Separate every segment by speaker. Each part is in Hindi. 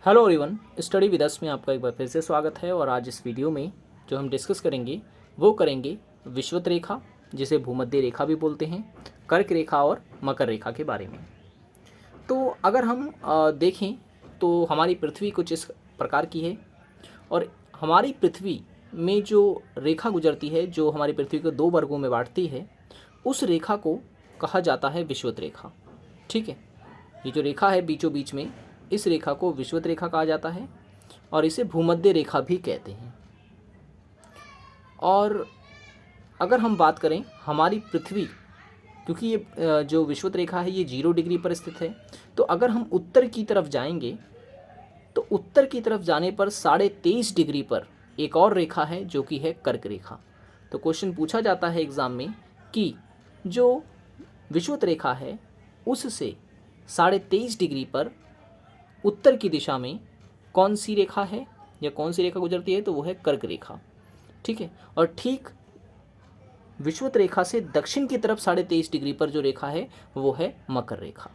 Speaker 1: Hello everyone, study with us में आपका एक बार फिर से स्वागत है। और आज इस वीडियो में जो हम डिस्कस करेंगे वो करेंगे विषुवत रेखा, जिसे भूमध्य रेखा भी बोलते हैं, कर्क रेखा और मकर रेखा के बारे में। तो अगर हम देखें तो हमारी पृथ्वी कुछ इस प्रकार की है और हमारी पृथ्वी में जो रेखा गुजरती है, जो हमारी पृथ्वी को दो वर्गों में बांटती है, उस रेखा को कहा जाता है विषुवत रेखा। ठीक है, ये जो रेखा है बीचों बीच में, इस रेखा को विषुवत रेखा कहा जाता है और इसे भूमध्य रेखा भी कहते हैं। और अगर हम बात करें हमारी पृथ्वी, क्योंकि ये जो विषुवत रेखा है ये 0 डिग्री पर स्थित है, तो अगर हम उत्तर की तरफ जाएंगे तो उत्तर की तरफ जाने पर 23.5 डिग्री पर एक और रेखा है जो कि है कर्क रेखा। तो क्वेश्चन पूछा जाता है एग्ज़ाम में कि जो विषुवत रेखा है उससे 23.5 डिग्री पर उत्तर की दिशा में कौन सी रेखा है या कौन सी रेखा गुजरती है, तो वो है कर्क रेखा। ठीक है, और ठीक विषुवत रेखा से दक्षिण की तरफ 23.5 डिग्री पर जो रेखा है वो है मकर रेखा।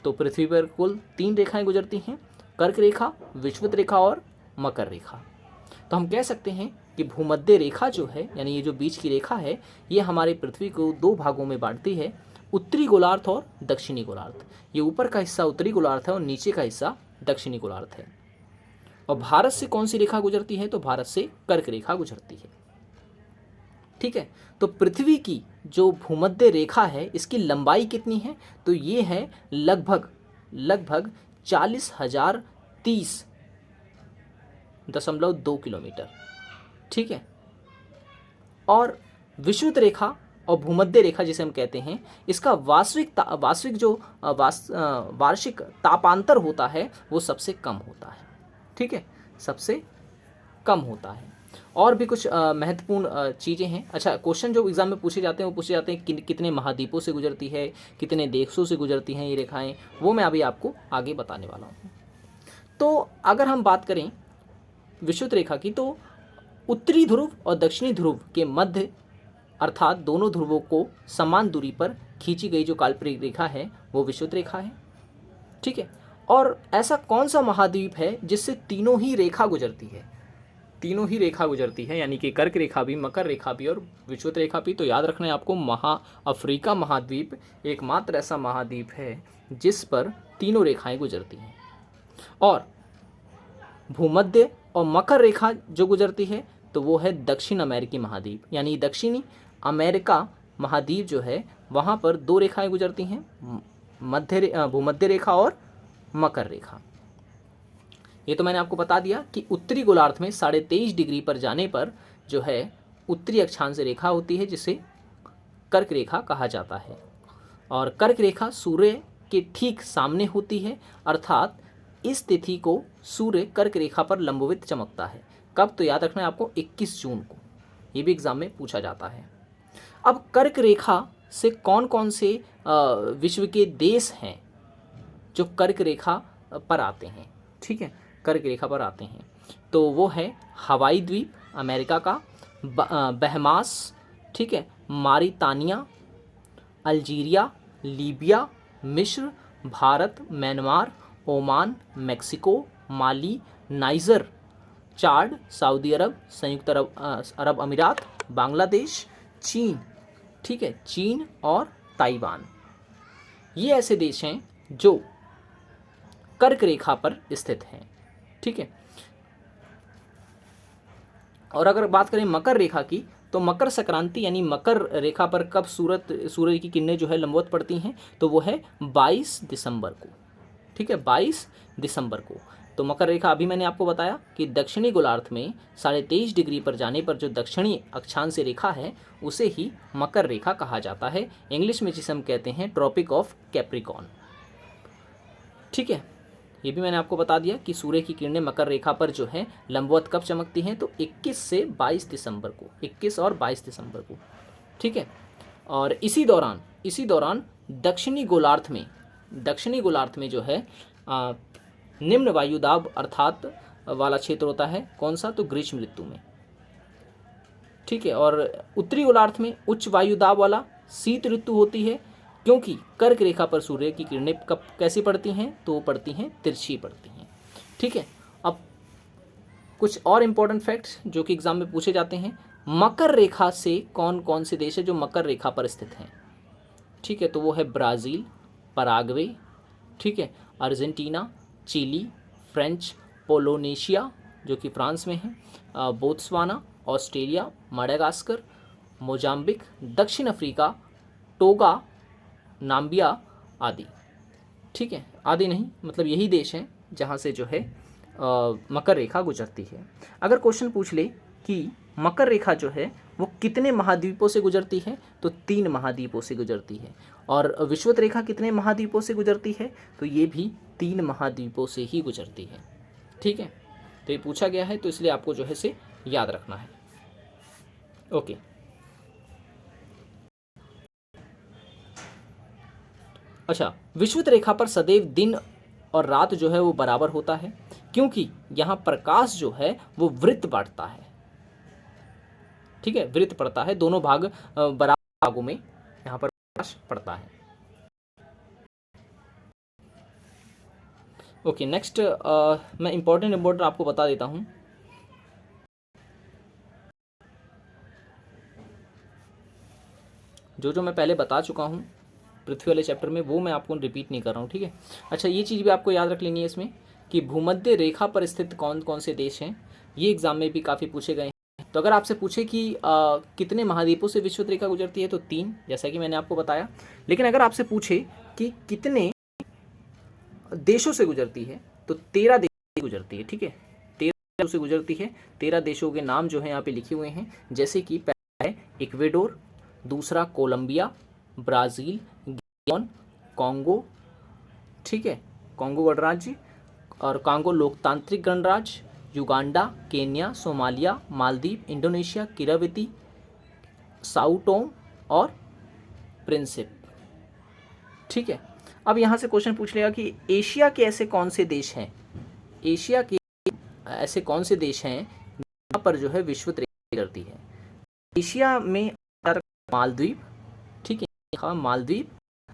Speaker 1: तो पृथ्वी पर कुल 3 रेखाएं गुजरती हैं, कर्क रेखा, विषुवत रेखा और मकर रेखा। तो हम कह सकते हैं कि भूमध्य रेखा जो है, यानी ये जो बीच की रेखा है, ये हमारी पृथ्वी को 2 भागों में बांटती है, उत्तरी गोलार्ध और दक्षिणी गोलार्ध। ये ऊपर का हिस्सा उत्तरी गोलार्ध है और नीचे का हिस्सा दक्षिणी गोलार्ध है। और भारत से कौन सी रेखा गुजरती है, तो भारत से कर्क रेखा गुजरती है। ठीक है, तो पृथ्वी की जो भूमध्य रेखा है इसकी लंबाई कितनी है, तो ये है लगभग 40,030.2 किलोमीटर। ठीक है, और विषुवत रेखा और भूमध्य रेखा जिसे हम कहते हैं, इसका वार्षिक तापांतर होता है वो सबसे कम होता है। ठीक है, सबसे कम होता है। और भी कुछ महत्वपूर्ण चीज़ें हैं। अच्छा, क्वेश्चन जो एग्जाम में पूछे जाते हैं वो पूछे जाते हैं कि कितने महाद्वीपों से गुजरती है, कितने देशों से गुजरती हैं ये रेखाएं, वो मैं अभी आपको आगे बताने वाला हूँ। तो अगर हम बात करें विषुवत रेखा की, तो उत्तरी ध्रुव और दक्षिणी ध्रुव के मध्य, अर्थात दोनों ध्रुवों को समान दूरी पर खींची गई जो काल्पनिक रेखा है वो विषुवत रेखा है। ठीक है, और ऐसा कौन सा महाद्वीप है जिससे तीनों ही रेखा गुजरती है, तीनों ही रेखा गुजरती है, यानी कि कर्क रेखा भी, मकर रेखा भी और विषुवत रेखा भी। तो याद रखना है आपको, अफ्रीका महाद्वीप एकमात्र ऐसा महाद्वीप है जिस पर तीनों रेखाएं गुजरती हैं। और भूमध्य और मकर रेखा जो गुजरती है तो वो है दक्षिण अमेरिकी महाद्वीप, यानी दक्षिणी अमेरिका महाद्वीप जो है वहाँ पर 2 रेखाएं गुजरती हैं, भूमध्य रेखा और मकर रेखा। ये तो मैंने आपको बता दिया कि उत्तरी गोलार्ध में 23.5 डिग्री पर जाने पर जो है उत्तरी अक्षांश रेखा होती है जिसे कर्क रेखा कहा जाता है। और कर्क रेखा सूर्य के ठीक सामने होती है, अर्थात इस तिथि को सूर्य कर्क रेखा पर लंबवत चमकता है। कब, तो याद रखना है आपको 21 जून को। ये भी एग्जाम में पूछा जाता है। अब कर्क रेखा से कौन कौन से विश्व के देश हैं जो कर्क रेखा पर आते हैं। ठीक है, कर्क रेखा पर आते हैं, तो वो है हवाई द्वीप अमेरिका का, बहमास, ठीक है, मारितानिया, अल्जीरिया, लीबिया, मिस्र, भारत, म्यांमार, ओमान, मेक्सिको, माली, नाइजर, चाड, सऊदी अरब, संयुक्त अरब अमीरात, बांग्लादेश, चीन। ठीक है, चीन और ताइवान, ये ऐसे देश हैं जो कर्क रेखा पर स्थित हैं। ठीक है, और अगर बात करें मकर रेखा की, तो मकर संक्रांति यानी मकर रेखा पर कब सूर्य की किरणें जो है लंबवत पड़ती हैं, तो वो है 22 दिसंबर को। ठीक है, 22 दिसंबर को। तो मकर रेखा अभी मैंने आपको बताया कि दक्षिणी गोलार्ध में 23.5 डिग्री पर जाने पर जो दक्षिणी अक्षांश रेखा है उसे ही मकर रेखा कहा जाता है, इंग्लिश में जिसे हम कहते हैं ट्रॉपिक ऑफ कैप्रिकॉर्न। ठीक है, ये भी मैंने आपको बता दिया कि सूर्य की किरणें मकर रेखा पर जो है लंबवत कब चमकती हैं, तो 21 से 22 दिसंबर को, 21 और 22 दिसंबर को। ठीक है, और इसी दौरान दक्षिणी गोलार्ध में जो है निम्न वायुदाब अर्थात वाला क्षेत्र होता है, कौन सा, तो ग्रीष्म ऋतु में। ठीक है, और उत्तरी गोलार्ध में उच्च वायुदाब वाला शीत ऋतु होती है, क्योंकि कर्क रेखा पर सूर्य की किरणें कब कैसी पड़ती हैं, तो वो पड़ती हैं, तिरछी पड़ती हैं। ठीक है। अब कुछ और इम्पोर्टेंट फैक्ट्स जो कि एग्जाम में पूछे जाते हैं, मकर रेखा से कौन कौन से देश है जो मकर रेखा पर स्थित हैं, ठीक है। तो वो है ब्राज़ील, पराग्वे, ठीक है, अर्जेंटीना, चिली, फ्रेंच पोलोनेशिया जो कि फ्रांस में है, बोत्सवाना, ऑस्ट्रेलिया, माडागास्कर, मोजाम्बिक, दक्षिण अफ्रीका, टोगा, नाम्बिया आदि, ठीक है। आदि नहीं, मतलब यही देश हैं जहाँ से जो है मकर रेखा गुजरती है। अगर क्वेश्चन पूछ ले कि मकर रेखा जो है वो कितने महाद्वीपों से गुजरती है, तो 3 महाद्वीपों से गुजरती है। और विषुवत रेखा कितने महाद्वीपों से गुजरती है, तो ये भी 3 महाद्वीपों से ही गुजरती है, ठीक है। तो ये पूछा गया है, तो इसलिए आपको जो है से याद रखना है। ओके, अच्छा, विषुवत रेखा पर सदैव दिन और रात जो है वो बराबर होता है, क्योंकि यहाँ प्रकाश जो है वो वृत्त बांटता है, ठीक है, वृत्त पड़ता है, दोनों भाग बराबर भागों में यहाँ पर प्रकाश पड़ता है। ओके, नेक्स्ट मैं इम्पोर्टेंट आपको बता देता हूँ। जो मैं पहले बता चुका हूँ पृथ्वी वाले चैप्टर में, वो मैं आपको रिपीट नहीं कर रहा हूँ, ठीक है। अच्छा, ये चीज़ भी आपको याद रख लेनी है इसमें कि भूमध्य रेखा पर स्थित कौन कौन से देश हैं, ये एग्जाम में भी काफ़ी पूछे गए हैं। तो अगर आपसे पूछे कि कितने महाद्वीपों से विषुवत रेखा गुजरती है, तो 3, जैसा कि मैंने आपको बताया। लेकिन अगर आपसे पूछे कि कितने देशों से गुजरती है, तो 13 देश से गुजरती है, ठीक है, 13 देशों से गुजरती है। 13 देशों के नाम जो है यहाँ पे लिखे हुए हैं, जैसे कि पहला है इक्वेडोर, दूसरा कोलंबिया, ब्राज़ील, गिबॉन, कॉन्गो, ठीक है, कॉन्गो गणराज्य और कॉन्गो लोकतांत्रिक गणराज्य, Uganda, Kenya, Somalia, Maldives, Indonesia, Kiribati, Sao Tome और प्रिंसिप, ठीक है। अब यहाँ से क्वेश्चन पूछ लेगा कि एशिया के ऐसे कौन से देश हैं, एशिया के ऐसे कौन से देश हैं जहाँ पर जो है विषुवत रेखा गुजरती है। एशिया में मालदीव, ठीक है, मालदीव,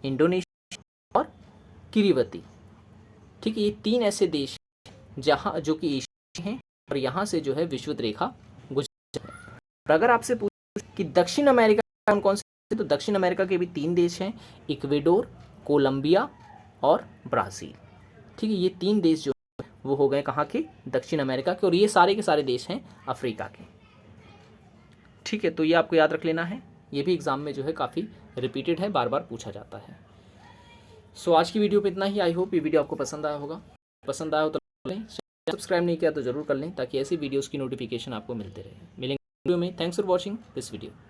Speaker 1: इंडोनेशिया और किरीवती, ठीक है, ये 3 ऐसे देश जहाँ जो कि एशिया हैं और यहाँ से जो है विषुवत रेखा गुजरती है। और अगर आपसे पूछे कि दक्षिण अमेरिका कौन कौन से, तो दक्षिण अमेरिका के भी 3 देश हैं, इक्वेडोर, कोलंबिया और ब्राज़ील, ठीक है। ये 3 देश जो वो हो गए कहाँ के, दक्षिण अमेरिका के, और ये सारे के सारे देश हैं अफ्रीका के, ठीक है। तो ये आपको याद रख लेना है, ये भी एग्जाम में जो है काफ़ी रिपीटेड है, बार बार पूछा जाता है। सो आज की वीडियो पे इतना ही। आई होप ये वीडियो आपको पसंद आया होगा। पसंद आया हो तो लें, सब्सक्राइब नहीं किया तो ज़रूर कर लें, ताकि ऐसी वीडियोज़ की नोटिफिकेशन आपको मिलते रहे। मिलेंगे वीडियो में। Thanks for watching this video.